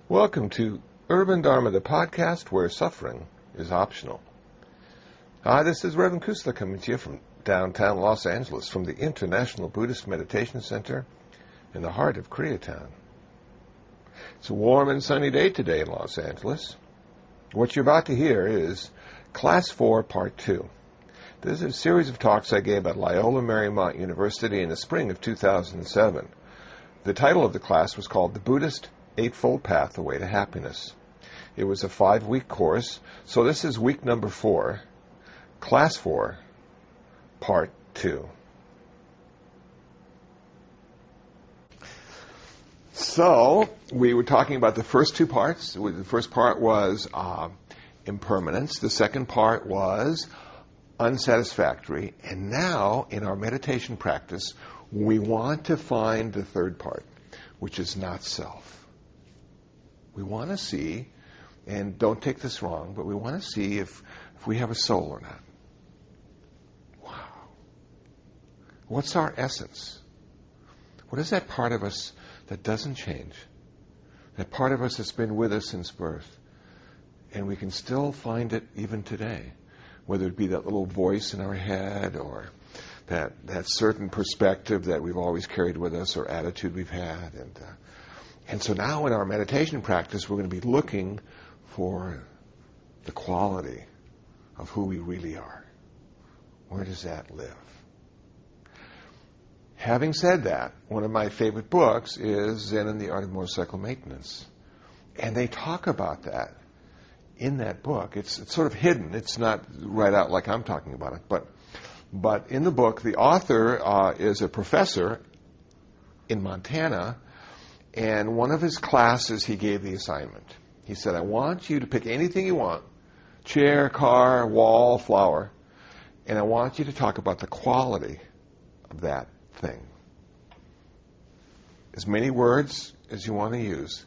Welcome to Urban Dharma, the podcast where suffering is optional. Hi, this is Reverend Kusla coming to you from downtown Los Angeles, from the International Buddhist Meditation Center in the heart of Koreatown. It's a warm and sunny day today in Los Angeles. What you're about to hear is Class 4, Part 2. This is a series of talks I gave at Loyola Marymount University in the spring of 2007. The title of the class was called The Buddhist Eightfold Path, The Way to Happiness. It was a 5-week course, so this is week number 4, Class 4, Part 2. So, we were talking about the first two parts. The first part was impermanence. The second part was unsatisfactory. And now, in our meditation practice, we want to find the third part, which is not self. We want to see, and don't take this wrong, but we want to see if we have a soul or not. Wow. What's our essence? What is that part of us that doesn't change? That part of us that's been with us since birth. And we can still find it even today. Whether it be that little voice in our head or that certain perspective that we've always carried with us or attitude we've had. And so now in our meditation practice, we're going to be looking for the quality of who we really are. Where does that live? Having said that, one of my favorite books is Zen and the Art of Motorcycle Maintenance. And they talk about that in that book. It's sort of hidden. It's not right out like I'm talking about it. But in the book, the author is a professor in Montana. And one of his classes, he gave the assignment. He said, I want you to pick anything you want, chair, car, wall, flower, and I want you to talk about the quality of that thing. As many words as you want to use,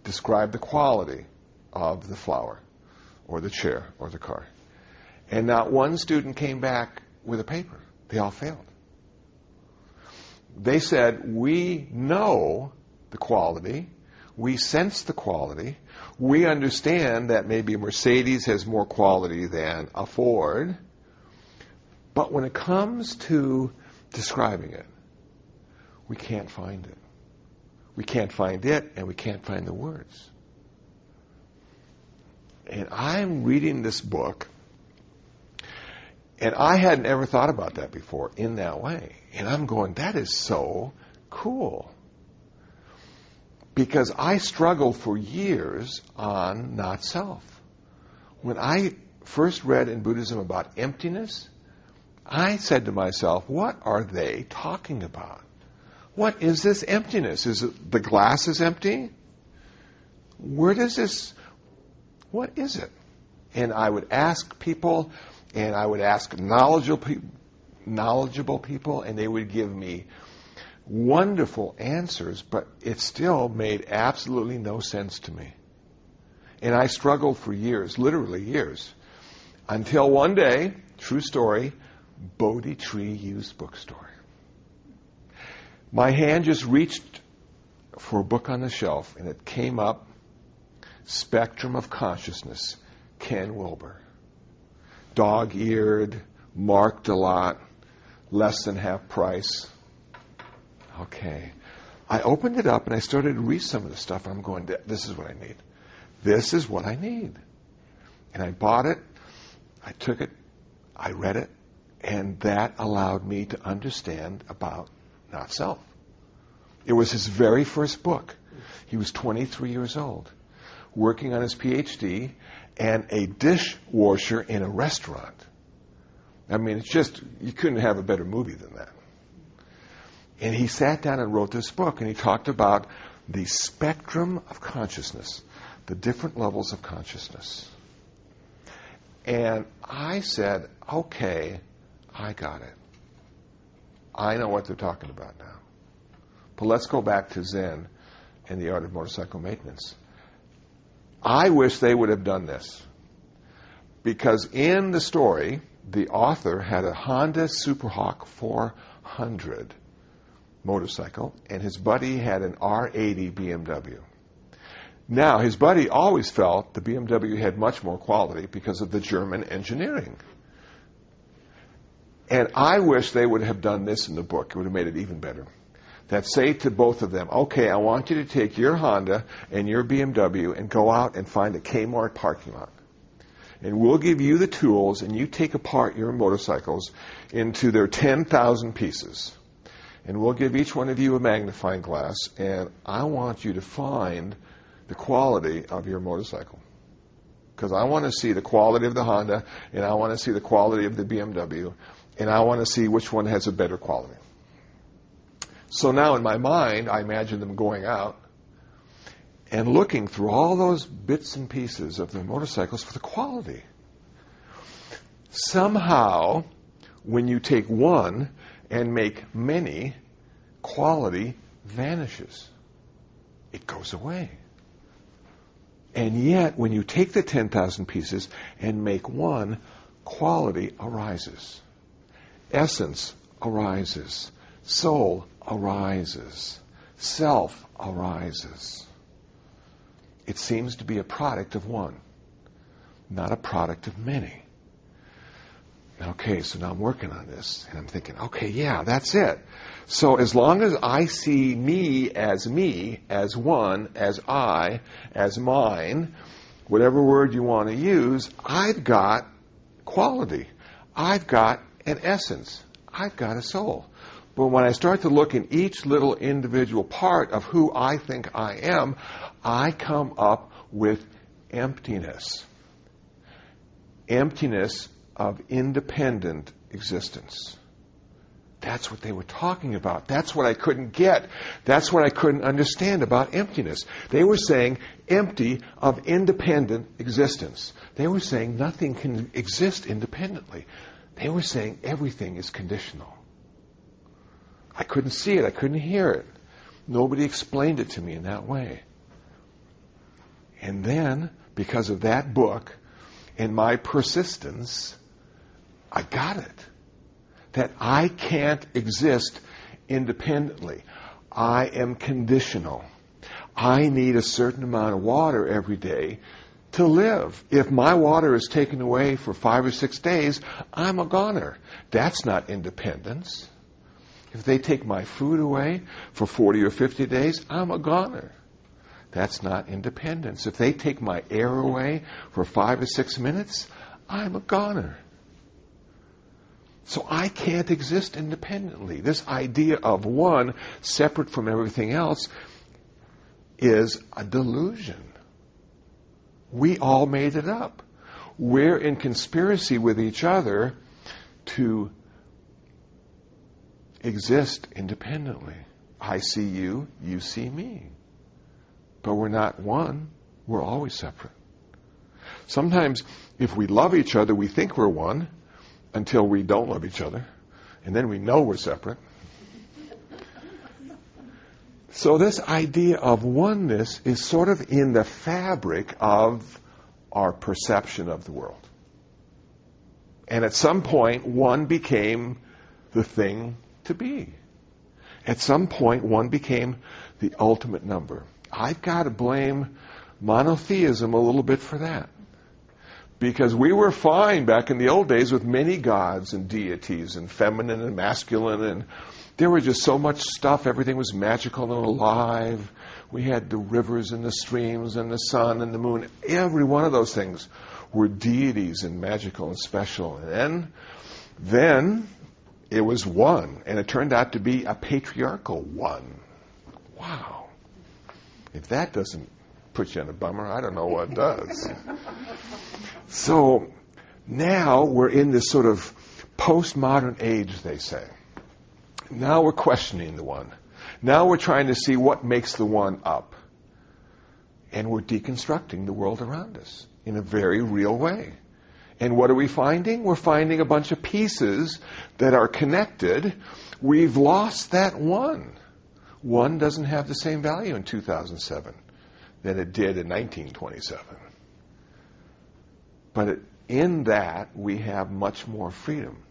describe the quality of the flower or the chair or the car. And not one student came back with a paper. They all failed. They said, we know the quality. We sense the quality. We understand that maybe a Mercedes has more quality than a Ford. But when it comes to describing it, we can't find it. We can't find it, and we can't find the words. And I'm reading this book, and I hadn't ever thought about that before in that way. And I'm going, that is so cool. Because I struggled for years on not self. When I first read in Buddhism about emptiness, I said to myself, what are they talking about? What is this emptiness? Is it the glass is empty? Where does this, what is it? And I would ask people, and I would ask knowledgeable people, and they would give me wonderful answers, but it still made absolutely no sense to me. And I struggled for years, literally years, until one day, true story, Bodhi Tree Used Bookstore. My hand just reached for a book on the shelf, and it came up, Spectrum of Consciousness, Ken Wilber. Dog-eared, marked a lot, less than half price. Okay. I opened it up and I started to read some of the stuff. I'm going, this is what I need. This is what I need. And I bought it. I took it. I read it. And that allowed me to understand about not self. It was his very first book. He was 23 years old, working on his PhD, and a dishwasher in a restaurant. I mean, it's just, you couldn't have a better movie than that. And he sat down and wrote this book, and he talked about the spectrum of consciousness, the different levels of consciousness. And I said, okay, I got it. I know what they're talking about now. But let's go back to Zen and the Art of Motorcycle Maintenance. I wish they would have done this. Because in the story, the author had a Honda Superhawk 400 motorcycle, and his buddy had an R80 BMW. Now, his buddy always felt the BMW had much more quality because of the German engineering. And I wish they would have done this in the book. It would have made it even better. That say to both of them, okay, I want you to take your Honda and your BMW and go out and find a Kmart parking lot. And we'll give you the tools, and you take apart your motorcycles into their 10,000 pieces. And we'll give each one of you a magnifying glass, and I want you to find the quality of your motorcycle. Because I want to see the quality of the Honda, and I want to see the quality of the BMW, and I want to see which one has a better quality. So now in my mind, I imagine them going out and looking through all those bits and pieces of their motorcycles for the quality. Somehow, when you take one and make many, quality vanishes. It goes away. And yet, when you take the 10,000 pieces and make one, quality arises. Essence arises. Soul arises. Self arises. It seems to be a product of one, not a product of many. Okay, so now I'm working on this, and I'm thinking, okay, yeah, that's it. So as long as I see me, as one, as I, as mine, whatever word you want to use, I've got quality. I've got an essence. I've got a soul. But when I start to look in each little individual part of who I think I am, I come up with emptiness. Emptiness of independent existence. That's what they were talking about. That's what I couldn't get. That's what I couldn't understand about emptiness. They were saying empty of independent existence. They were saying nothing can exist independently. They were saying everything is conditional. I couldn't see it. I couldn't hear it. Nobody explained it to me in that way. And then, because of that book and my persistence, I got it. That I can't exist independently. I am conditional. I need a certain amount of water every day to live. If my water is taken away for 5 or 6 days, I'm a goner. That's not independence. If they take my food away for 40 or 50 days, I'm a goner. That's not independence. If they take my air away for 5 or 6 minutes, I'm a goner. So I can't exist independently. This idea of one separate from everything else is a delusion. We all made it up. We're in conspiracy with each other to exist independently. I see you, you see me. But we're not one. We're always separate. Sometimes, if we love each other, we think we're one until we don't love each other. And then we know we're separate. So this idea of oneness is sort of in the fabric of our perception of the world. And at some point, one became the thing to be. At some point, one became the ultimate number. I've got to blame monotheism a little bit for that. Because we were fine back in the old days with many gods and deities and feminine and masculine, and there was just so much stuff. Everything was magical and alive. We had the rivers and the streams and the sun and the moon. Every one of those things were deities and magical and special. And then it was one, and it turned out to be a patriarchal one. Wow. If that doesn't put you in a bummer, I don't know what does. So now we're in this sort of postmodern age, they say. Now we're questioning the one. Now we're trying to see what makes the one up. And we're deconstructing the world around us in a very real way. And what are we finding? We're finding a bunch of pieces that are connected. We've lost that one. One doesn't have the same value in 2007 than it did in 1927. But in that, we have much more freedom.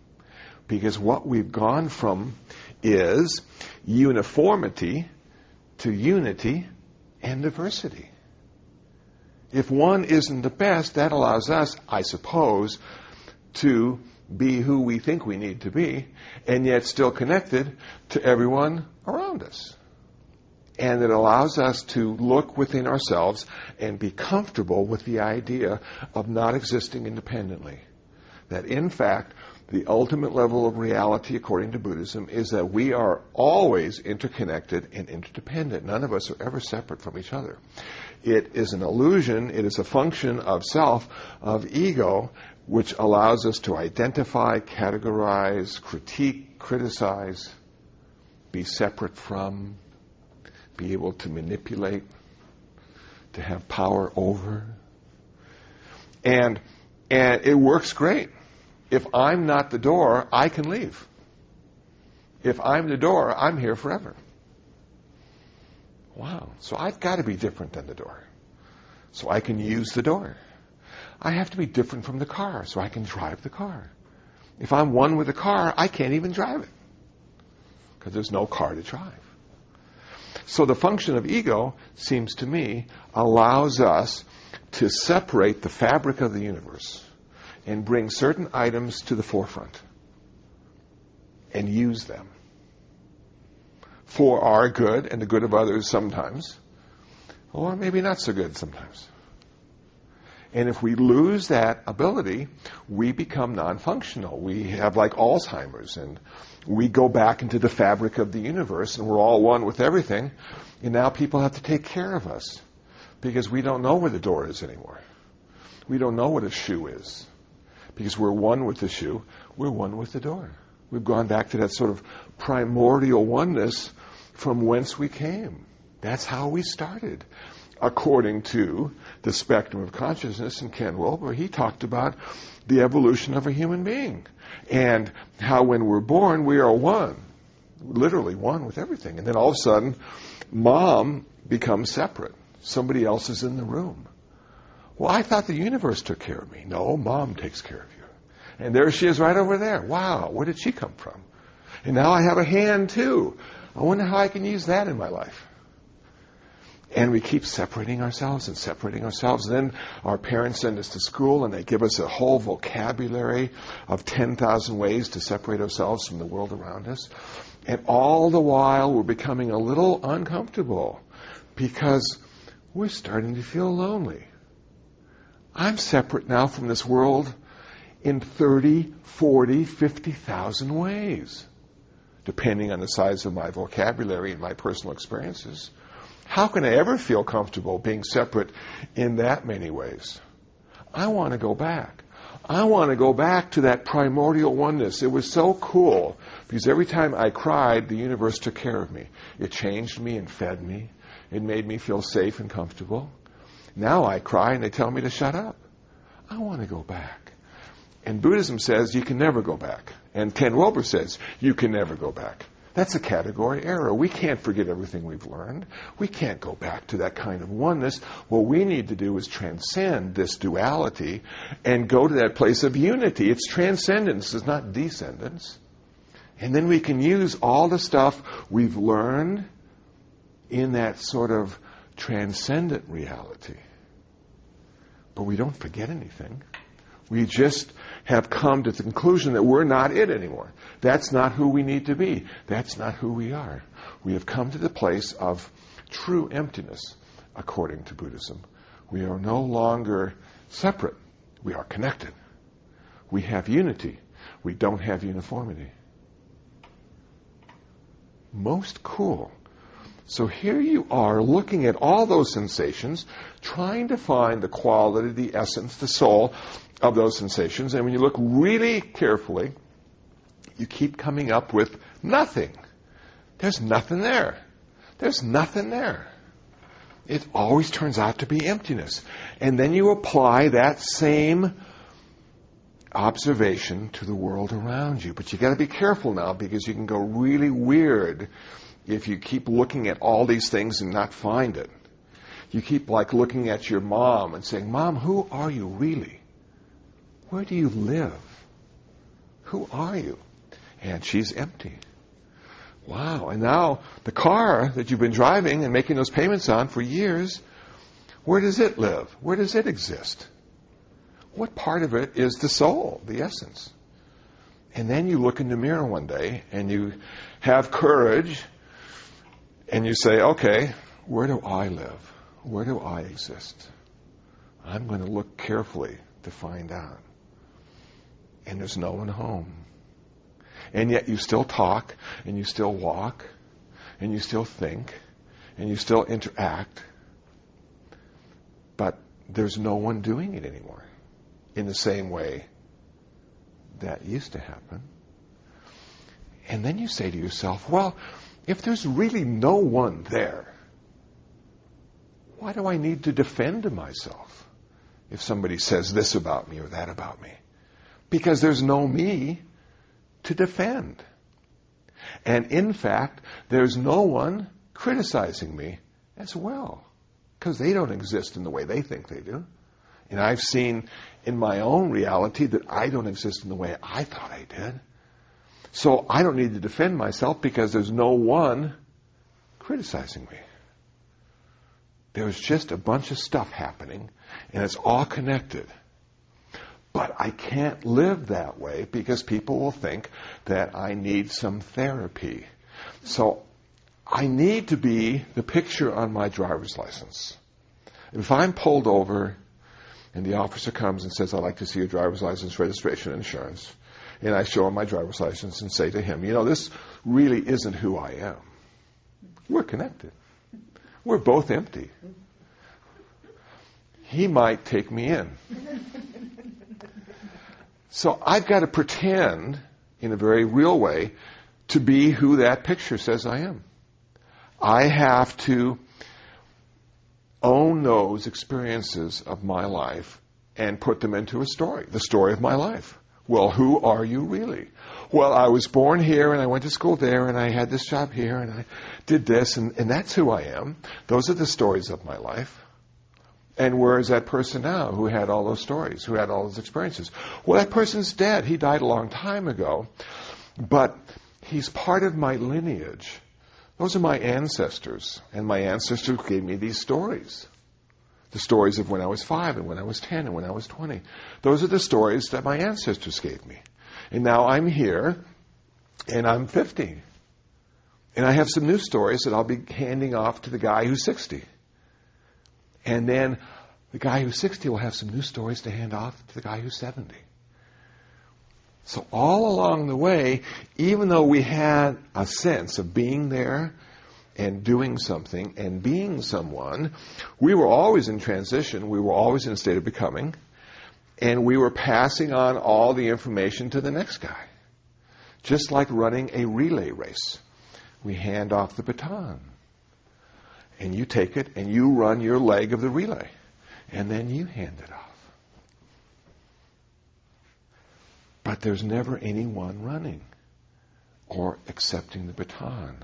Because what we've gone from is uniformity to unity and diversity. If one isn't the best, that allows us, I suppose, to be who we think we need to be, and yet still connected to everyone around us. And it allows us to look within ourselves and be comfortable with the idea of not existing independently. That in fact, the ultimate level of reality, according to Buddhism, is that we are always interconnected and interdependent. None of us are ever separate from each other. It is an illusion, it is a function of self, of ego, which allows us to identify, categorize, critique, criticize, be separate from, be able to manipulate, to have power over. And it works great. If I'm not the door, I can leave. If I'm the door, I'm here forever. Wow. So I've got to be different than the door, so I can use the door. I have to be different from the car, so I can drive the car. If I'm one with the car, I can't even drive it, because there's no car to drive. So the function of ego, seems to me, allows us to separate the fabric of the universe and bring certain items to the forefront and use them for our good and the good of others sometimes, or maybe not so good sometimes. And if we lose that ability, we become non-functional. We have like Alzheimer's, and we go back into the fabric of the universe, and we're all one with everything. And now people have to take care of us because we don't know where the door is anymore. We don't know what a shoe is. Because we're one with the shoe, we're one with the door. We've gone back to that sort of primordial oneness from whence we came. That's how we started. According to the spectrum of consciousness in Ken Wilber, he talked about the evolution of a human being and how when we're born, we are one, literally one with everything. And then all of a sudden, mom becomes separate. Somebody else is in the room. Well, I thought the universe took care of me. No, mom takes care of you. And there she is right over there. Wow, where did she come from? And now I have a hand too. I wonder how I can use that in my life. And we keep separating ourselves and separating ourselves. Then our parents send us to school and they give us a whole vocabulary of 10,000 ways to separate ourselves from the world around us. And all the while we're becoming a little uncomfortable because we're starting to feel lonely. I'm separate now from this world in 30, 40, 50,000 ways, depending on the size of my vocabulary and my personal experiences. How can I ever feel comfortable being separate in that many ways? I want to go back. I want to go back to that primordial oneness. It was so cool because every time I cried, the universe took care of me. It changed me and fed me. It made me feel safe and comfortable. Now I cry and they tell me to shut up. I want to go back. And Buddhism says you can never go back. And Ken Wilber says you can never go back. That's a category error. We can't forget everything we've learned. We can't go back to that kind of oneness. What we need to do is transcend this duality and go to that place of unity. It's transcendence, it's not descendance. And then we can use all the stuff we've learned in that sort of transcendent reality. But we don't forget anything. We just have come to the conclusion that we're not it anymore. That's not who we need to be. That's not who we are. We have come to the place of true emptiness, according to Buddhism. We are no longer separate. We are connected. We have unity. We don't have uniformity. Most cool. So here you are looking at all those sensations, trying to find the quality, the essence, the soul of those sensations. And when you look really carefully, you keep coming up with nothing. There's nothing there. There's nothing there. It always turns out to be emptiness. And then you apply that same observation to the world around you. But you got to be careful now because you can go really weird if you keep looking at all these things and not find it. You keep like looking at your mom and saying, Mom, who are you really? Where do you live? Who are you? And she's empty. Wow. And now the car that you've been driving and making those payments on for years, Where does it live? Where does it exist? What part of it is the soul, the essence? And then you look in the mirror one day and you have courage and you say, okay, where do I live? Where do I exist? I'm going to look carefully to find out. And there's no one home. And yet you still talk and you still walk and you still think and you still interact. But there's no one doing it anymore in the same way that used to happen. And then you say to yourself, well, if there's really no one there, why do I need to defend myself if somebody says this about me or that about me? Because there's no me to defend. And in fact, there's no one criticizing me as well, because they don't exist in the way they think they do. And I've seen in my own reality that I don't exist in the way I thought I did. So I don't need to defend myself because there's no one criticizing me. There's just a bunch of stuff happening, and it's all connected. But I can't live that way because people will think that I need some therapy. So I need to be the picture on my driver's license. If I'm pulled over and the officer comes and says, I'd like to see your driver's license, registration, and insurance, and I show him my driver's license and say to him, this really isn't who I am. We're connected. We're both empty. He might take me in. So I've got to pretend, in a very real way, to be who that picture says I am. I have to own those experiences of my life and put them into a story, the story of my life. Well, who are you really? Well, I was born here and I went to school there and I had this job here and I did this and that's who I am. Those are the stories of my life. And where is that person now who had all those stories, who had all those experiences? Well, that person's dead. He died a long time ago. But he's part of my lineage. Those are my ancestors. And my ancestors gave me these stories. The stories of when I was 5 and when I was 10 and when I was 20. Those are the stories that my ancestors gave me. And now I'm here and I'm 50. And I have some new stories that I'll be handing off to the guy who's 60. And then the guy who's 60 will have some new stories to hand off to the guy who's 70. So all along the way, even though we had a sense of being there and doing something and being someone, we were always in transition. We were always in a state of becoming. And we were passing on all the information to the next guy. Just like running a relay race. We hand off the baton. And you take it and you run your leg of the relay. And then you hand it off. But there's never anyone running or accepting the baton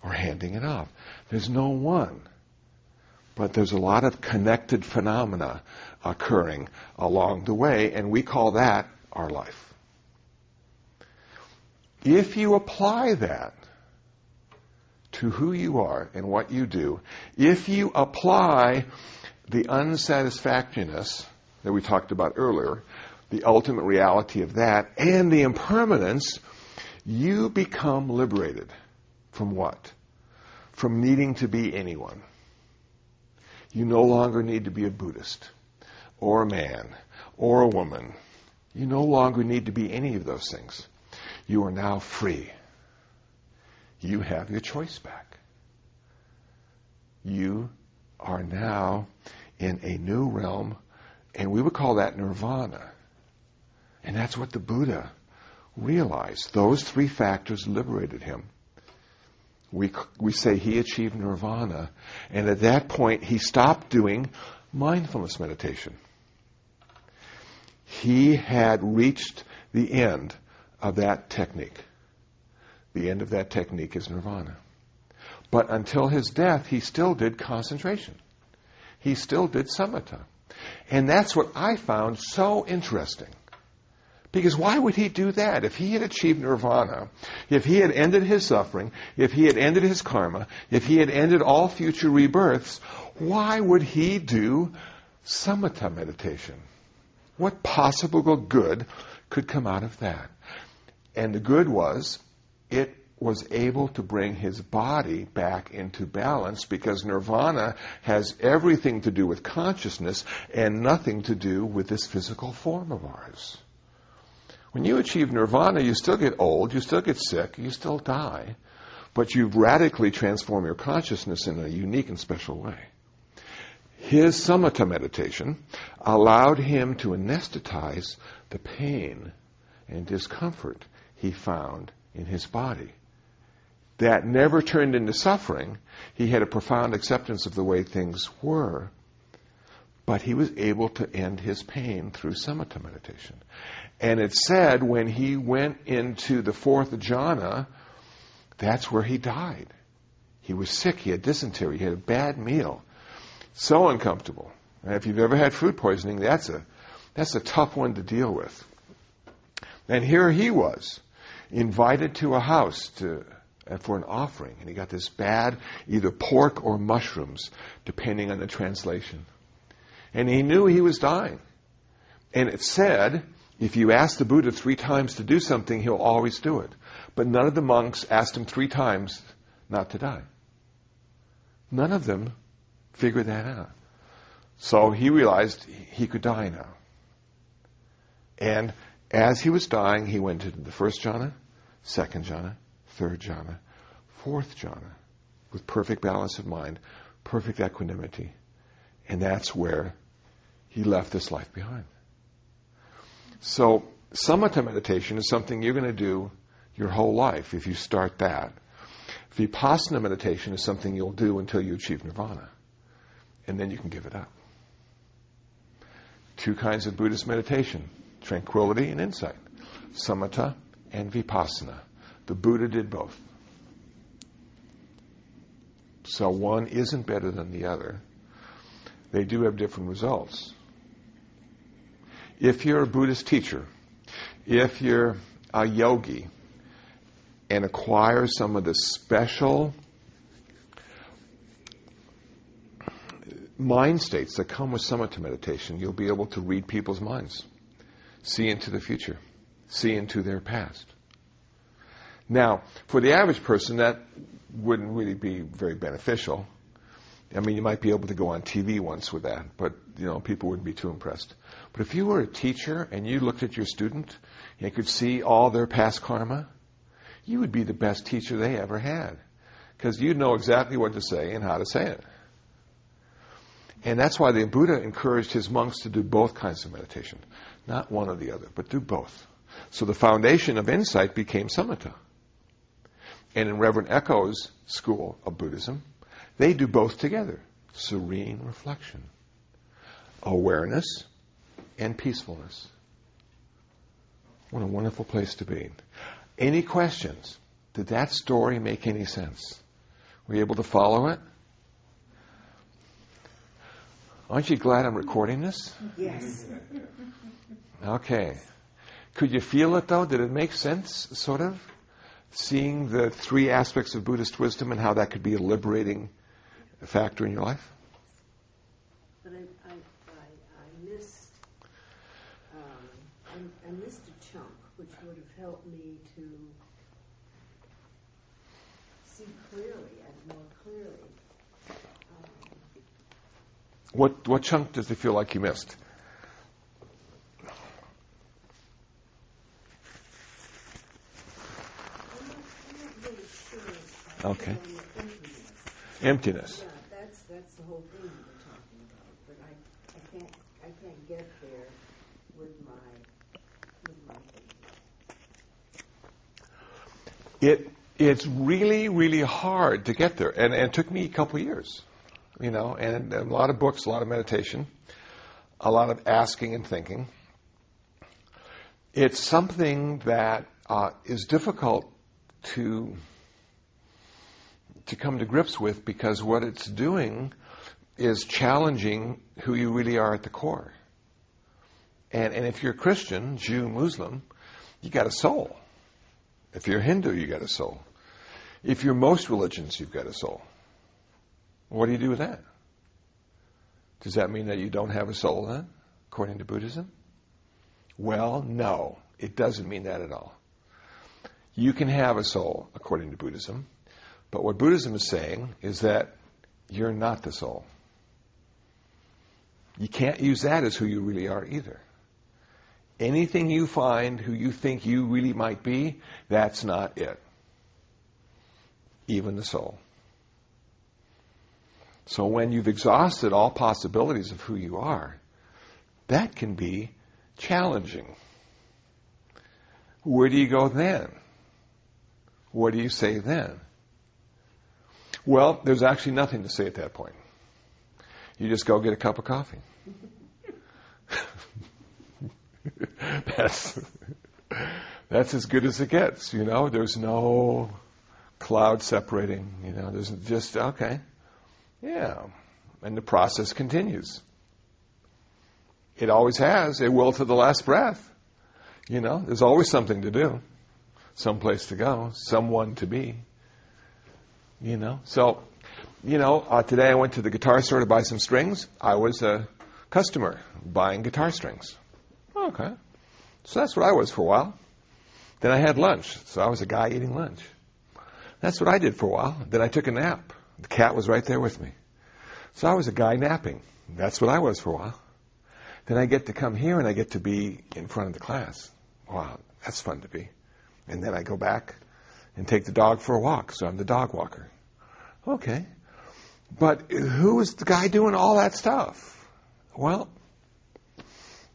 or handing it off. There's no one. But there's a lot of connected phenomena occurring along the way, and we call that our life. If you apply that to who you are and what you do, if you apply the unsatisfactoriness that we talked about earlier, the ultimate reality of that, and the impermanence, you become liberated from what? From needing to be anyone. You no longer need to be a Buddhist, or a man, or a woman. You no longer need to be any of those things. You are now free. You have your choice back. You are now in a new realm, and we would call that nirvana. And that's what the Buddha realized. Those 3 factors liberated him. We say he achieved nirvana, and at that point he stopped doing mindfulness meditation. He had reached the end of that technique. The end of that technique is nirvana. But until his death, he still did concentration. He still did samatha. And that's what I found so interesting. Because why would he do that? If he had achieved nirvana, if he had ended his suffering, if he had ended his karma, if he had ended all future rebirths, why would he do samatha meditation? What possible good could come out of that? And the good was, it was able to bring his body back into balance, because nirvana has everything to do with consciousness and nothing to do with this physical form of ours. When you achieve nirvana, you still get old, you still get sick, you still die, but you've radically transformed your consciousness in a unique and special way. His samatha meditation allowed him to anesthetize the pain and discomfort he found in his body. That never turned into suffering. He had a profound acceptance of the way things were, but he was able to end his pain through samatha meditation. And it said when he went into the fourth jhana, that's where he died. He was sick, he had dysentery, he had a bad meal. So uncomfortable. And if you've ever had food poisoning, that's a tough one to deal with. And here he was, invited to a house for an offering, and he got this bad, either pork or mushrooms, depending on the translation. And he knew he was dying. And it said, if you ask the Buddha 3 times to do something, he'll always do it. But none of the monks asked him 3 times not to die. None of them figured that out. So he realized he could die now. And as he was dying, he went into the first jhana, second jhana, third jhana, fourth jhana, with perfect balance of mind, perfect equanimity. And that's where he left this life behind. So samatha meditation is something you're going to do your whole life if you start that. Vipassana meditation is something you'll do until you achieve nirvana. And then you can give it up. 2 kinds of Buddhist meditation: tranquility and insight. Samatha and vipassana. The Buddha did both. So one isn't better than the other. They do have different results. If you're a Buddhist teacher, if you're a yogi, and acquire some of the special mind states that come with samatha meditation, you'll be able to read people's minds, see into the future, see into their past. Now, for the average person, that wouldn't really be very beneficial. I mean, you might be able to go on TV once with that, but, people wouldn't be too impressed. But if you were a teacher and you looked at your student and could see all their past karma, you would be the best teacher they ever had, because you'd know exactly what to say and how to say it. And that's why the Buddha encouraged his monks to do both kinds of meditation. Not one or the other, but do both. So the foundation of insight became samatha. And in Reverend Echo's school of Buddhism, they do both together. Serene reflection, awareness, and peacefulness. What a wonderful place to be. Any questions? Did that story make any sense? Were you able to follow it? Aren't you glad I'm recording this? Yes. Okay. Could you feel it, though? Did it make sense, sort of? Seeing the 3 aspects of Buddhist wisdom and how that could be a liberating factor in your life? But I missed I missed a chunk which would have helped me to see clearly and more clearly. What chunk does it feel like you missed? I'm not really sure. Okay. Emptiness. Yeah, that's the whole thing we're talking about. But I can't get there with my thinking. It's really, really hard to get there, and it took me a couple of years, and a lot of books, a lot of meditation, a lot of asking and thinking. It's something that is difficult to come to grips with, because what it's doing is challenging who you really are at the core. And if you're a Christian, Jew, Muslim, you got a soul. If you're Hindu, you got a soul. If you're most religions, you've got a soul. What do you do with that? Does that mean that you don't have a soul then, according to Buddhism? Well, no, it doesn't mean that at all. You can have a soul, according to Buddhism, but what Buddhism is saying is that you're not the soul. You can't use that as who you really are either. Anything you find who you think you really might be, that's not it. Even the soul. So when you've exhausted all possibilities of who you are, that can be challenging. Where do you go then? What do you say then? Well, there's actually nothing to say at that point. You just go get a cup of coffee. That's as good as it gets, you know. There's no cloud separating, you know. There's just, okay, yeah. And the process continues. It always has. It will to the last breath. You know, there's always something to do, some place to go, someone to be. You know, so, you know, today I went to the guitar store to buy some strings. I was a customer buying guitar strings. Okay. So that's what I was for a while. Then I had lunch. So I was a guy eating lunch. That's what I did for a while. Then I took a nap. The cat was right there with me. So I was a guy napping. That's what I was for a while. Then I get to come here and I get to be in front of the class. Wow, that's fun to be. And then I go back and take the dog for a walk. So I'm the dog walker. Okay. But who is the guy doing all that stuff? Well,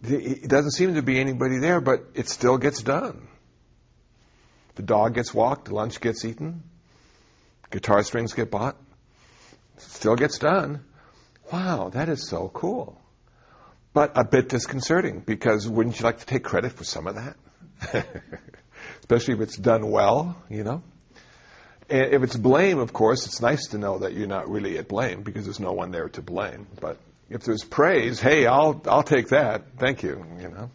it doesn't seem to be anybody there, but it still gets done. The dog gets walked, the lunch gets eaten, guitar strings get bought. It still gets done. Wow, that is so cool. But a bit disconcerting, because wouldn't you like to take credit for some of that? Especially if it's done well, you know? And if it's blame, of course, it's nice to know that you're not really at blame, because there's no one there to blame. But if there's praise, hey, I'll take that. Thank you, you know?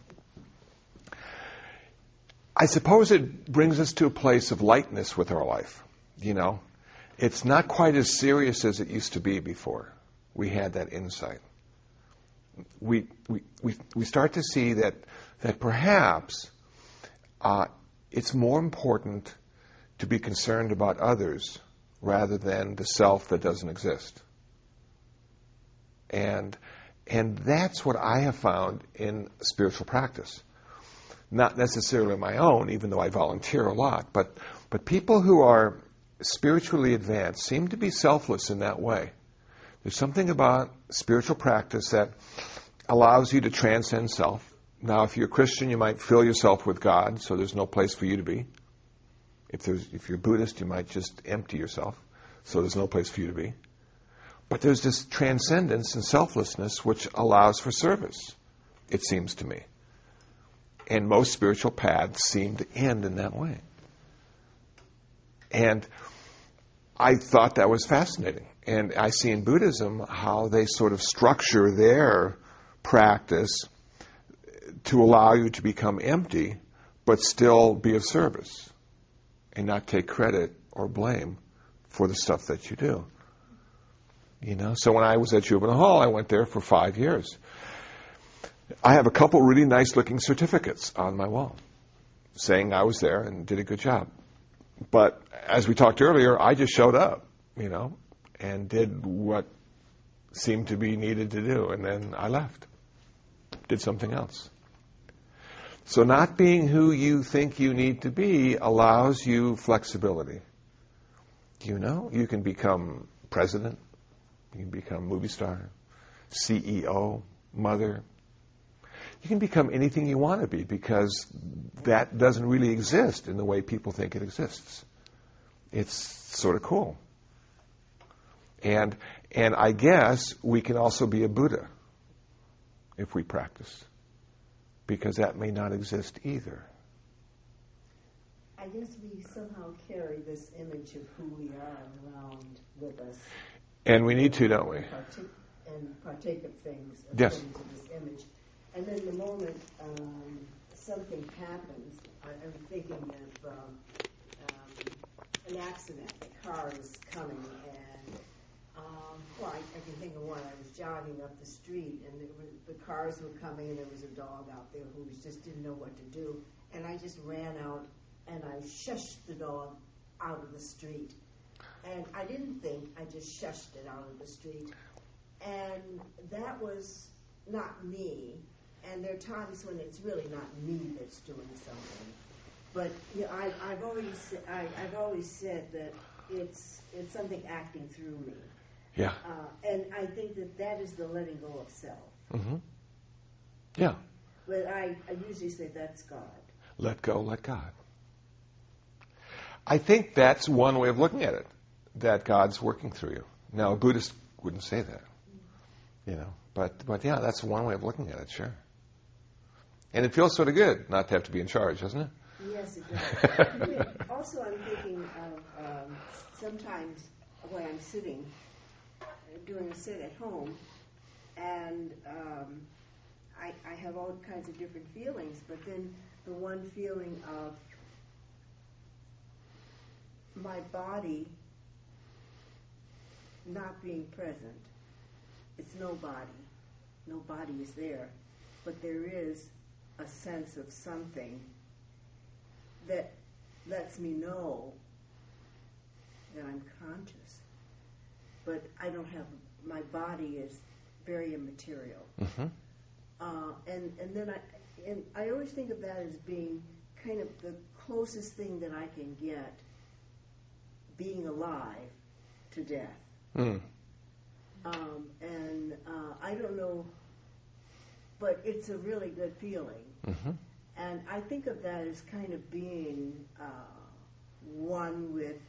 I suppose it brings us to a place of lightness with our life, you know? It's not quite as serious as it used to be before we had that insight. We start to see that perhaps it's more important to be concerned about others rather than the self that doesn't exist. And that's what I have found in spiritual practice. Not necessarily my own, even though I volunteer a lot, but people who are spiritually advanced seem to be selfless in that way. There's something about spiritual practice that allows you to transcend self. Now, if you're a Christian, you might fill yourself with God, so there's no place for you to be. If you're Buddhist, you might just empty yourself, so there's no place for you to be. But there's this transcendence and selflessness which allows for service, it seems to me. And most spiritual paths seem to end in that way. And I thought that was fascinating. And I see in Buddhism how they sort of structure their practice to allow you to become empty, but still be of service and not take credit or blame for the stuff that you do. You know, so when I was at Juvenile Hall, I went there for 5 years. I have a couple really nice-looking certificates on my wall saying I was there and did a good job. But as we talked earlier, I just showed up, you know, and did what seemed to be needed to do, and then I left, did something else. So not being who you think you need to be allows you flexibility. You know, you can become president, you can become movie star, CEO, mother. You can become anything you want to be, because that doesn't really exist in the way people think it exists. It's sort of cool. And I guess we can also be a Buddha if we practice, because that may not exist either. I guess we somehow carry this image of who we are around with us. And we need to, don't we? And partake of things Yes. according to this image. And then the moment something happens, I'm thinking of an accident. The car is coming, and I can think of one. I was jogging up the street, and the cars were coming, and there was a dog out there who just didn't know what to do. And I just ran out, and I shushed the dog out of the street. And I didn't think, I just shushed it out of the street. And that was not me. And there are times when it's really not me that's doing something. But I've always said that it's something acting through me. Yeah. And I think that is the letting go of self. Mm-hmm. Yeah. But I usually say that's God. Let go, let God. I think that's one way of looking at it, that God's working through you. Now, a Buddhist wouldn't say that, but yeah, that's one way of looking at it, sure. And it feels sort of good not to have to be in charge, doesn't it? Yes, it does. Also, I'm thinking of sometimes when I'm sitting, doing a sit at home, and I have all kinds of different feelings, but then the one feeling of my body not being present. It's no body. No body is there. But there is a sense of something that lets me know that I'm conscious. But I don't have, my body is very immaterial. Mm-hmm. And then I always think of that as being kind of the closest thing that I can get being alive to death. Mm. I don't know, but it's a really good feeling. Mm-hmm. And I think of that as kind of being one with,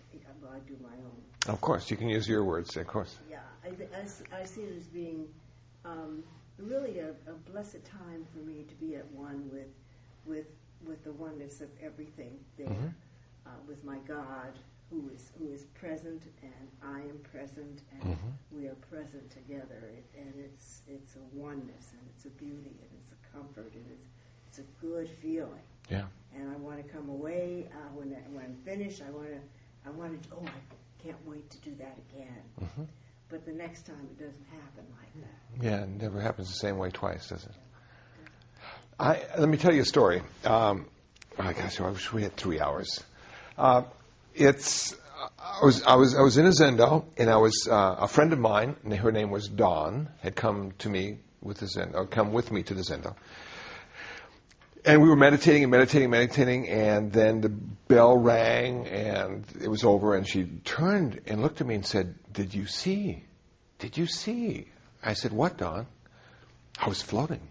well, I do my own. Of course, you can use your words, of course. Yeah, I see it as being really a blessed time for me to be at one with the oneness of everything there, with my God, who is present, and I am present, and we are present together. And it's a oneness, and it's a beauty, and it's a comfort, and it's a good feeling. Yeah. And I want to come away when I'm finished. I want to. Oh, I can't wait to do that again. Mm-hmm. But the next time it doesn't happen like that. Yeah, it never happens the same way twice, does it? Let me tell you a story. Oh gosh, I wish we had 3 hours. I was in a zendo, and I was a friend of mine, and her name was Dawn, had come to me with the zendo, or come with me to the zendo. And we were meditating, and then the bell rang, and it was over, and she turned and looked at me and said, Did you see? I said, what, Dawn? I was floating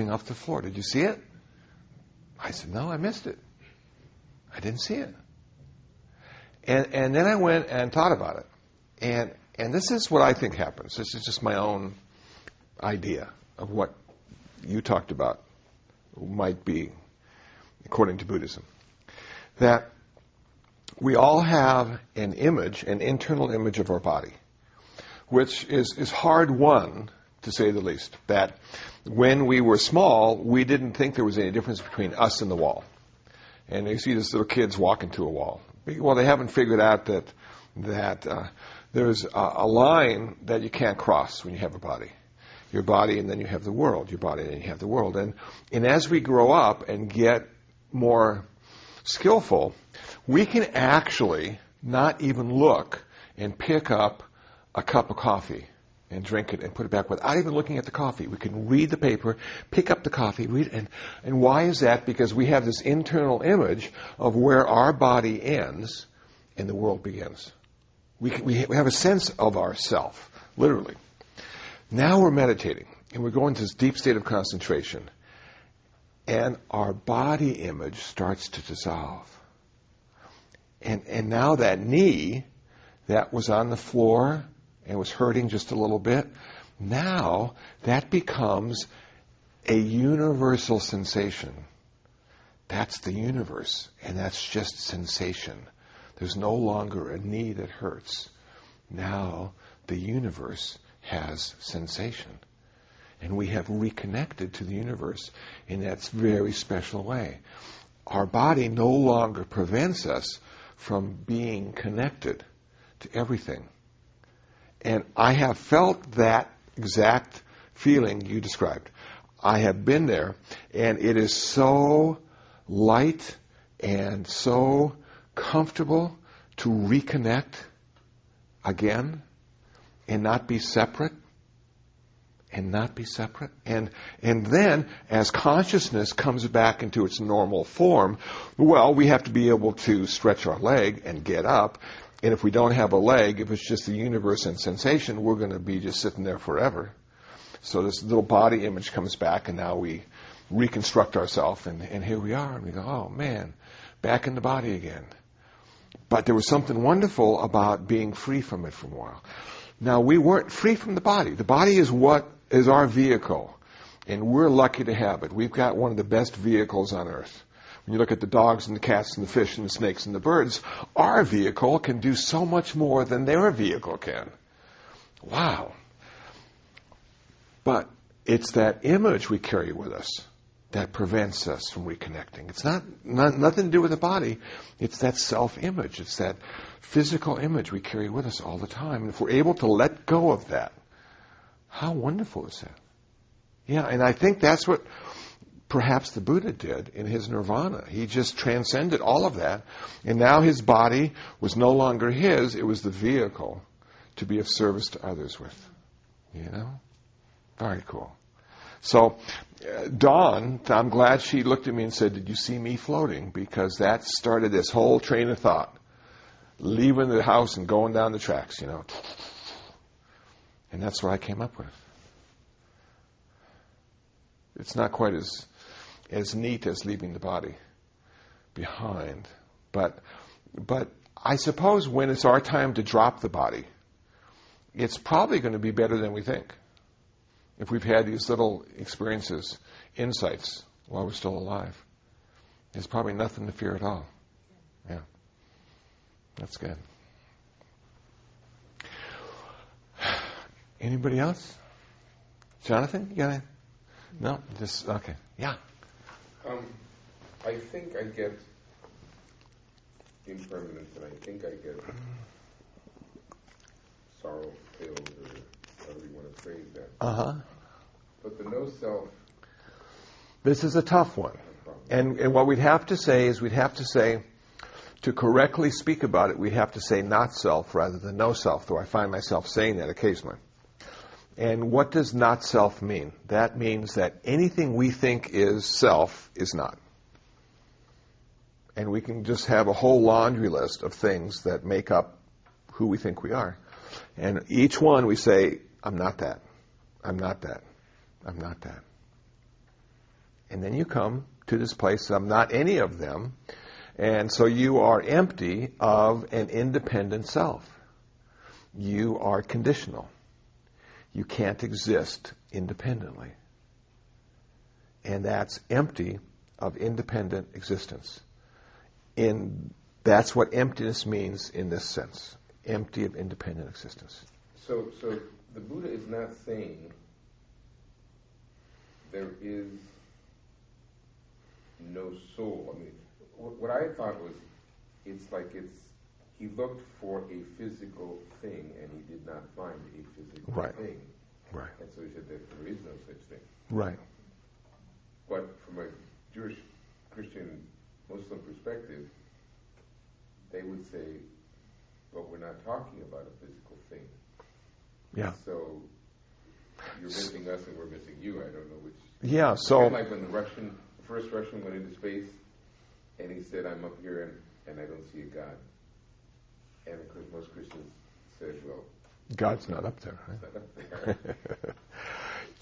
off the floor. Did you see it? I said, no, I missed it. I didn't see it. And then I went and thought about it. And this is what I think happens. This is just my own idea of what you talked about might be, according to Buddhism. That we all have an image, an internal image of our body, which is hard won, to say the least. That when we were small, we didn't think there was any difference between us and the wall. And you see these little kids walking to a wall. Well, they haven't figured out that there's a line that you can't cross when you have a body. Your body, and then you have the world. Your body, and then you have the world. And as we grow up and get more skillful, we can actually not even look and pick up a cup of coffee and drink it and put it back without even looking at the coffee. We can read the paper, pick up the coffee, read it. And why is that? Because we have this internal image of where our body ends and the world begins. We have a sense of ourself, literally. Now we're meditating, and we're going to this deep state of concentration, and our body image starts to dissolve. And now that knee that was on the floor and was hurting just a little bit, now that becomes a universal sensation. That's the universe, and that's just sensation. There's no longer a knee that hurts. Now the universe has sensation. And we have reconnected to the universe in that very special way. Our body no longer prevents us from being connected to everything. And I have felt that exact feeling you described. I have been there, and it is so light and so comfortable to reconnect again and not be separate. And not be separate. And then, as consciousness comes back into its normal form, well, we have to be able to stretch our leg and get up. And if we don't have a leg, if it's just the universe and sensation, we're going to be just sitting there forever. So this little body image comes back, and now we reconstruct ourselves, and here we are. And we go, oh, man, back in the body again. But there was something wonderful about being free from it for a while. Now, we weren't free from the body. The body is what is our vehicle, and we're lucky to have it. We've got one of the best vehicles on earth. When you look at the dogs and the cats and the fish and the snakes and the birds, our vehicle can do so much more than their vehicle can. Wow. But it's that image we carry with us that prevents us from reconnecting. It's not nothing to do with the body. It's that self-image. It's that physical image we carry with us all the time. And if we're able to let go of that, how wonderful is that? Yeah, and I think that's what perhaps the Buddha did in his nirvana. He just transcended all of that, and now his body was no longer his. It was the vehicle to be of service to others with. You know? Very cool. So, Dawn, I'm glad she looked at me and said, did you see me floating? Because that started this whole train of thought. Leaving the house and going down the tracks, you know. And that's what I came up with. It's not quite as neat as leaving the body behind. But I suppose when it's our time to drop the body, it's probably going to be better than we think. If we've had these little experiences, insights, while we're still alive. There's probably nothing to fear at all. Yeah. That's good. Anybody else? Jonathan, you got any? No? Just, okay. Yeah. I think I get impermanence, and I think I get sorrow, fails, or however you want to phrase that. Uh-huh. But the no self... This is a tough one. And what we'd have to say is to correctly speak about it, we'd have to say not self rather than no self, though I find myself saying that occasionally. And what does not self mean? That means that anything we think is self is not. And we can just have a whole laundry list of things that make up who we think we are. And each one we say, I'm not that. I'm not that. I'm not that. And then you come to this place, I'm not any of them. And so you are empty of an independent self. You are conditional. You can't exist independently. And that's empty of independent existence. That's what emptiness means in this sense. Empty of independent existence. So the Buddha is not saying there is no soul. I mean, what I thought was, he looked for a physical thing and he did not find a physical thing. Right. And so he said that there is no such thing. Right. But from a Jewish, Christian, Muslim perspective, they would say, but we're not talking about a physical thing. Yeah. So you're missing us and we're missing you. I don't know which. Yeah, so... Kind of like when the first Russian went into space and he said, I'm up here and I don't see a God. And of course most Christians said, well, God's not up there. Right? Not up there.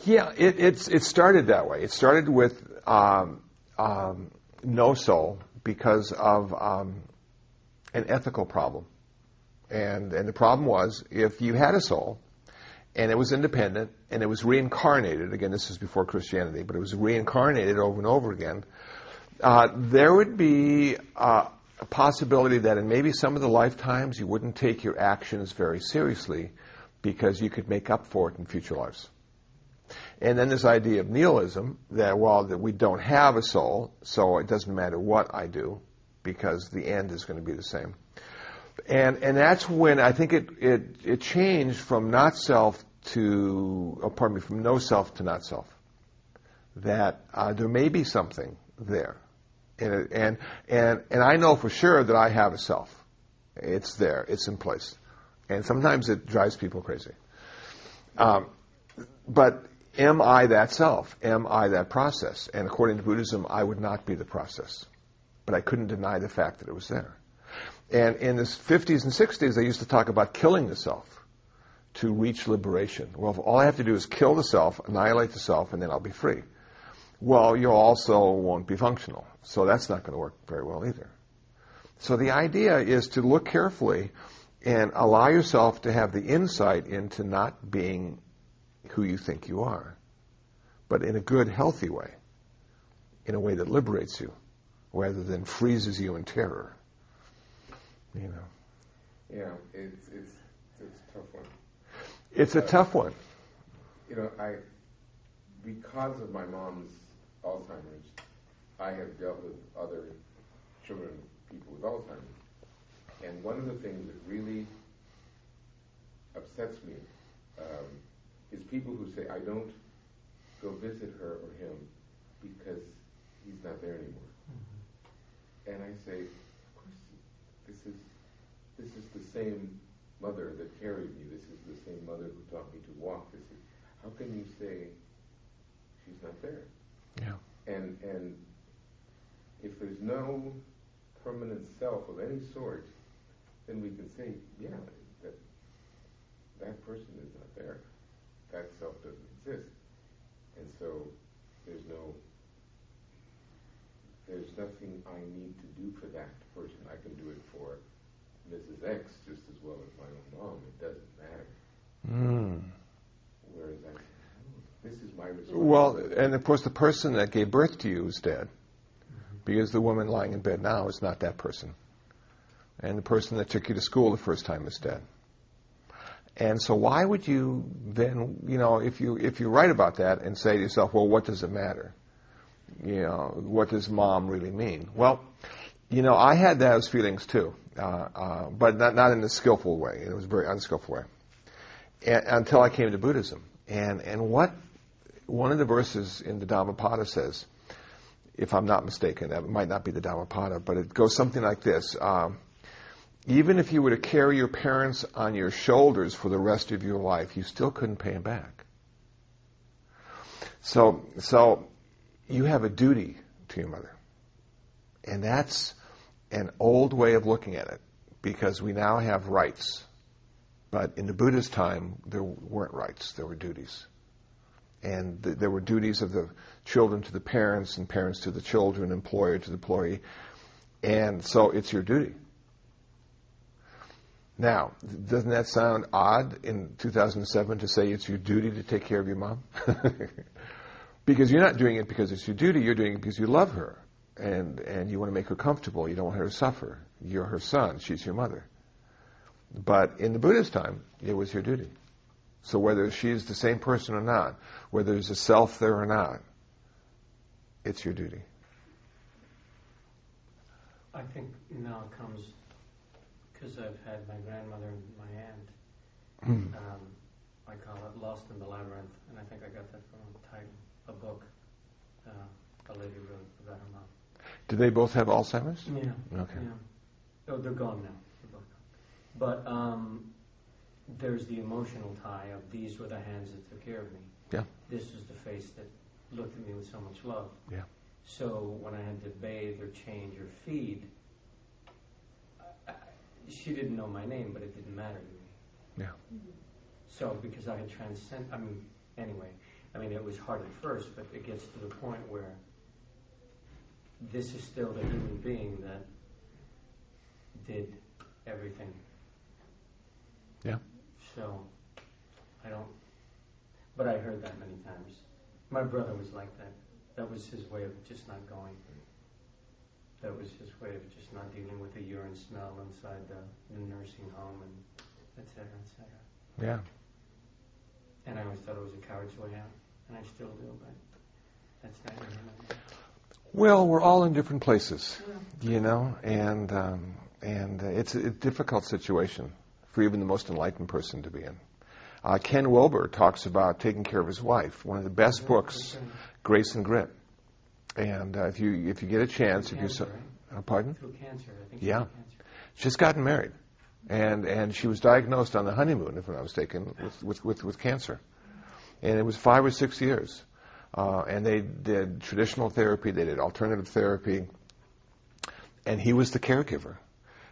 Yeah, it started that way. It started with no soul because of an ethical problem. And the problem was, if you had a soul, and it was independent, and it was reincarnated, again, this is before Christianity, but it was reincarnated over and over again, there would be a possibility that in maybe some of the lifetimes you wouldn't take your actions very seriously because you could make up for it in future lives. And then this idea of nihilism, that, well, that we don't have a soul, so it doesn't matter what I do, because the end is going to be the same. And that's when I think it changed from not self from no self to not self. That there may be something there. And I know for sure that I have a self. It's there. It's in place. And sometimes it drives people crazy. But am I that self? Am I that process? And according to Buddhism, I would not be the process. But I couldn't deny the fact that it was there. And in the 50s and 60s, they used to talk about killing the self to reach liberation. Well, if all I have to do is kill the self, annihilate the self, and then I'll be free. Well, you also won't be functional. So that's not going to work very well either. So the idea is to look carefully and allow yourself to have the insight into not being who you think you are, but in a good, healthy way, in a way that liberates you, rather than freezes you in terror. You know. Yeah, it's a tough one. It's a tough one. You know, because of my mom's Alzheimer's, I have dealt with other children, people with Alzheimer's. And one of the things that really upsets me is people who say, I don't go visit her or him because he's not there anymore. Mm-hmm. And I say, of course, this is the same mother that carried me. This is the same mother who taught me to walk. How can you say she's not there? Yeah. And if there's no permanent self of any sort, then we can say, yeah, that person is not there. That self doesn't exist. And so there's nothing I need to do for that person. I can do it for Mrs. X just as well as my own mom. It doesn't matter. Whereas I say, this is my responsibility. Well, and of course the person that gave birth to you is dead. Because the woman lying in bed now is not that person. And the person that took you to school the first time is dead. And so why would you then, if you write about that and say to yourself, well, what does it matter? What does mom really mean? Well, I had those feelings too, but not in a skillful way. It was a very unskillful way. Until I came to Buddhism. And what one of the verses in the Dhammapada says, if I'm not mistaken, that might not be the Dhammapada, but it goes something like this. Even if you were to carry your parents on your shoulders for the rest of your life, you still couldn't pay them back. So you have a duty to your mother. And that's an old way of looking at it, because we now have rights. But in the Buddha's time, there weren't rights, there were duties. And there were duties of the children to the parents, and parents to the children, employer to the employee. And so it's your duty. Now, doesn't that sound odd in 2007 to say it's your duty to take care of your mom? Because you're not doing it because it's your duty, you're doing it because you love her. And you want to make her comfortable, you don't want her to suffer. You're her son, she's your mother. But in the Buddha's time, it was your duty. So whether she's the same person or not, whether there's a self there or not, it's your duty. I think now it comes, because I've had my grandmother and my aunt, I call it Lost in the Labyrinth, and I think I got that from a book a lady wrote about her mom. Do they both have Alzheimer's? Yeah. Okay. Yeah. Oh, they're gone now. They're both gone. But there's the emotional tie of these were the hands that took care of me. Yeah. This was the face that looked at me with so much love. Yeah. So when I had to bathe or change or feed, she didn't know my name, but it didn't matter to me. Yeah. So because I had it was hard at first, but it gets to the point where this is still the human being that did everything. Yeah. So but I heard that many times. My brother was like that. That was his way of just not going. That was his way of just not dealing with the urine smell inside the nursing home, and et cetera, et cetera. Yeah. And I always thought it was a coward's way out. and I still do, but that's neither here nor there. Well, we're all in different places, and it's a difficult situation for even the most enlightened person to be in. Ken Wilber talks about taking care of his wife. One of the best books, Grace and Grit. And if you get a chance, Through if you cancer, pardon? Through cancer, I think. Yeah. Cancer. She's gotten married, and she was diagnosed on the honeymoon, if I'm not mistaken, with cancer, and it was 5 or 6 years, and they did traditional therapy, they did alternative therapy, and he was the caregiver,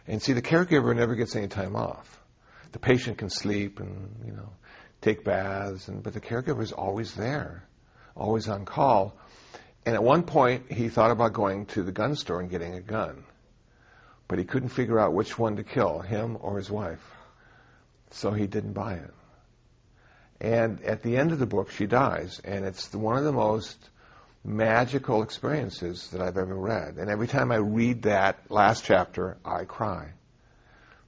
and see, the caregiver never gets any time off. The patient can sleep and take baths, but the caregiver is always there, always on call. And at one point, he thought about going to the gun store and getting a gun. But he couldn't figure out which one to kill, him or his wife. So he didn't buy it. And at the end of the book, she dies. And it's one of the most magical experiences that I've ever read. And every time I read that last chapter, I cry.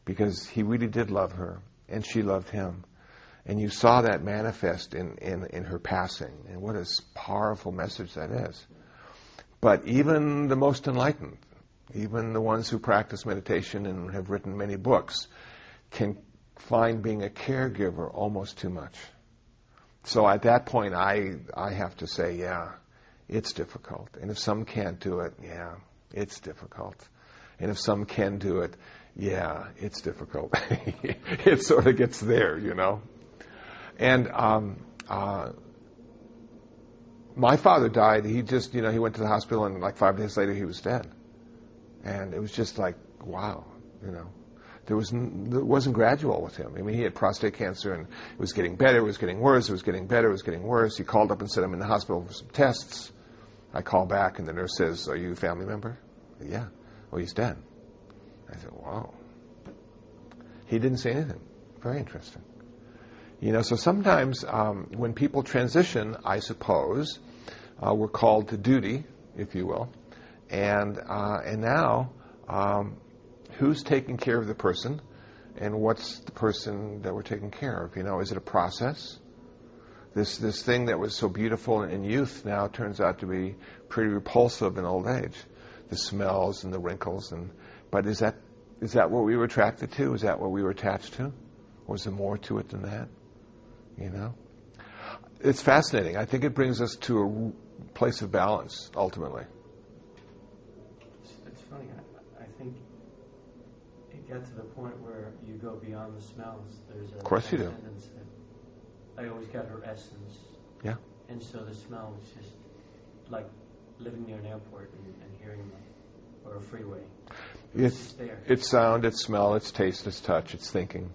Because he really did love her, and she loved him. And you saw that manifest in her passing. And what a powerful message that is. But even the most enlightened, even the ones who practice meditation and have written many books, can find being a caregiver almost too much. So at that point, I have to say, yeah, it's difficult. And if some can't do it, yeah, it's difficult. And if some can do it, yeah, it's difficult. It sort of gets there, And my father died. He just, he went to the hospital, and like 5 days later, he was dead. And it was just like, wow, It wasn't gradual with him. I mean, he had prostate cancer, and it was getting better, it was getting worse, it was getting better, it was getting worse. He called up and said, I'm in the hospital for some tests. I call back, and the nurse says, are you a family member? I said, yeah. Well, he's dead. I said, wow. He didn't say anything. Very interesting. So sometimes when people transition, I suppose, we're called to duty, if you will. And now, who's taking care of the person, and what's the person that we're taking care of? Is it a process? This thing that was so beautiful in youth now turns out to be pretty repulsive in old age. The smells and the wrinkles, but is that what we were attracted to? Is that what we were attached to? Or is there more to it than that? It's fascinating. I think it brings us to a place of balance, ultimately. It's funny. I think it got to the point where you go beyond the smells. There's a of course you do. I always got her essence. Yeah. And so the smell was just like living near an airport and hearing them, or a freeway. It's there. It's sound, it's smell, it's taste, it's touch, it's thinking.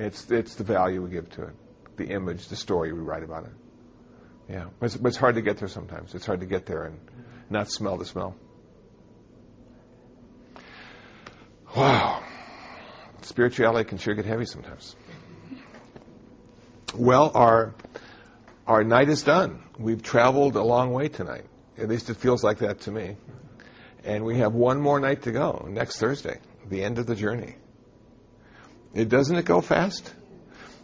It's the value we give to it, the image, the story we write about it. Yeah, but it's hard to get there sometimes. It's hard to get there and not smell the smell. Wow, spirituality can sure get heavy sometimes. Well, our night is done. We've traveled a long way tonight. At least it feels like that to me. And we have one more night to go, next Thursday, the end of the journey. Doesn't it go fast?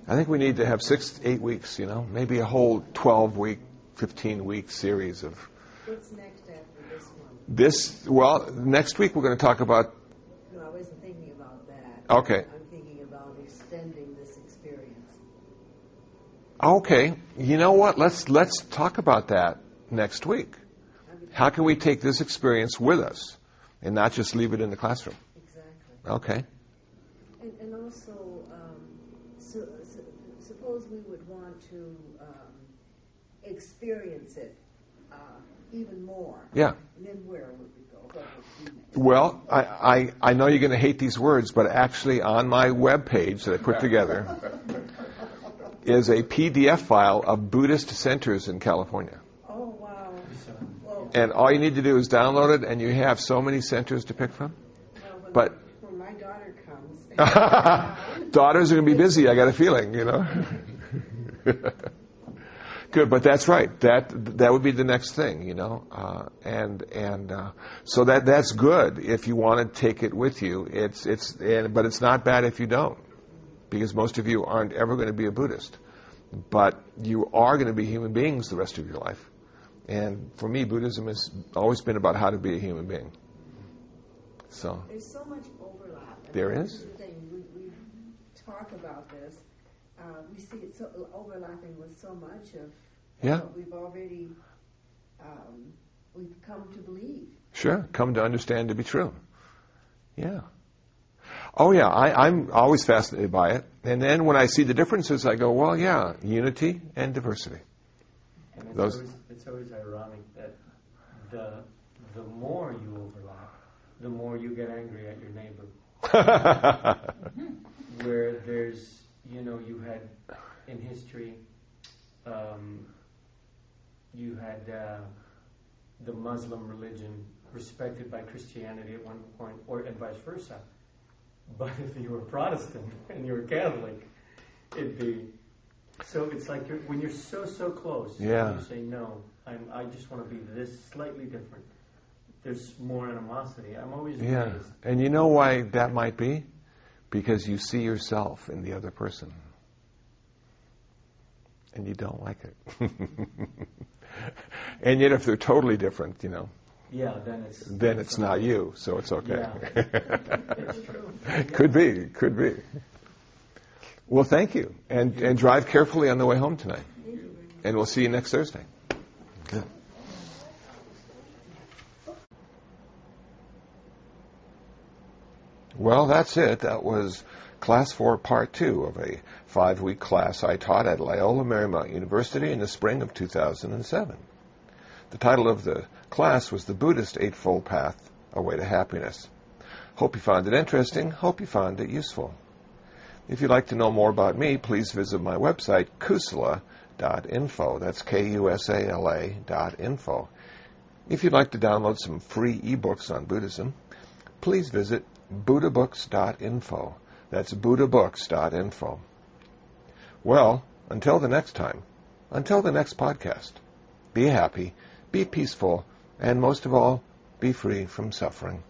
I think we need to have 6 to 8 weeks, maybe a whole 12-week, 15-week series of... What's next after this one? Next week we're going to talk about... No, I wasn't thinking about that. Okay. I'm thinking about extending this experience. Okay. You know what? Let's talk about that next week. How can we take this experience with us and not just leave it in the classroom? Exactly. Okay. And also, suppose we would want to experience it even more. Yeah. And then where would we go? What would be next? Well, I know you're going to hate these words, but actually on my web page that I put together is a PDF file of Buddhist centers in California. Oh, wow. Well, And all you need to do is download it, and you have so many centers to pick from. But when my daughter comes... daughters are going to be busy, I got a feeling, Good, but that's right. That would be the next thing, so that's good if you want to take it with you. But it's not bad if you don't, because most of you aren't ever going to be a Buddhist. But you are going to be human beings the rest of your life. And for me, Buddhism has always been about how to be a human being. So there's so much overlap. There This is. the thing. We talk about this. We see it so overlapping with so much of Yeah. what we've already we've come to believe. Sure, come to understand to be true. Yeah. Oh, yeah, I'm always fascinated by it. And then when I see the differences, I go, well, yeah, unity and diversity. And Those- it's always ironic that the more you overlap, the more you get angry at your neighbor. Where there's, you had in history, you had the Muslim religion respected by Christianity at one point, and vice versa. But if you were Protestant and you were Catholic, it'd be... So it's like when you're so close, Yeah. and you say, no, I just want to be this slightly different. There's more animosity. I'm always Yeah. amazed. And you know why that might be? Because you see yourself in the other person. And you don't like it. And yet if they're totally different, Yeah, then it's not you, so it's okay. Yeah. It's true. Could be. Well, thank you. And drive carefully on the way home tonight. And we'll see you next Thursday. Good. Well, that's it. That was Class 4, Part 2 of a 5-week class I taught at Loyola Marymount University in the spring of 2007. The title of the class was The Buddhist Eightfold Path, A Way to Happiness. Hope you found it interesting. Hope you found it useful. If you'd like to know more about me, please visit my website, kusala.info. That's Kusala.info. If you'd like to download some free ebooks on Buddhism, please visit buddhabooks.info. That's buddhabooks.info. Well, until the next time, until the next podcast, be happy, be peaceful, and most of all, be free from suffering.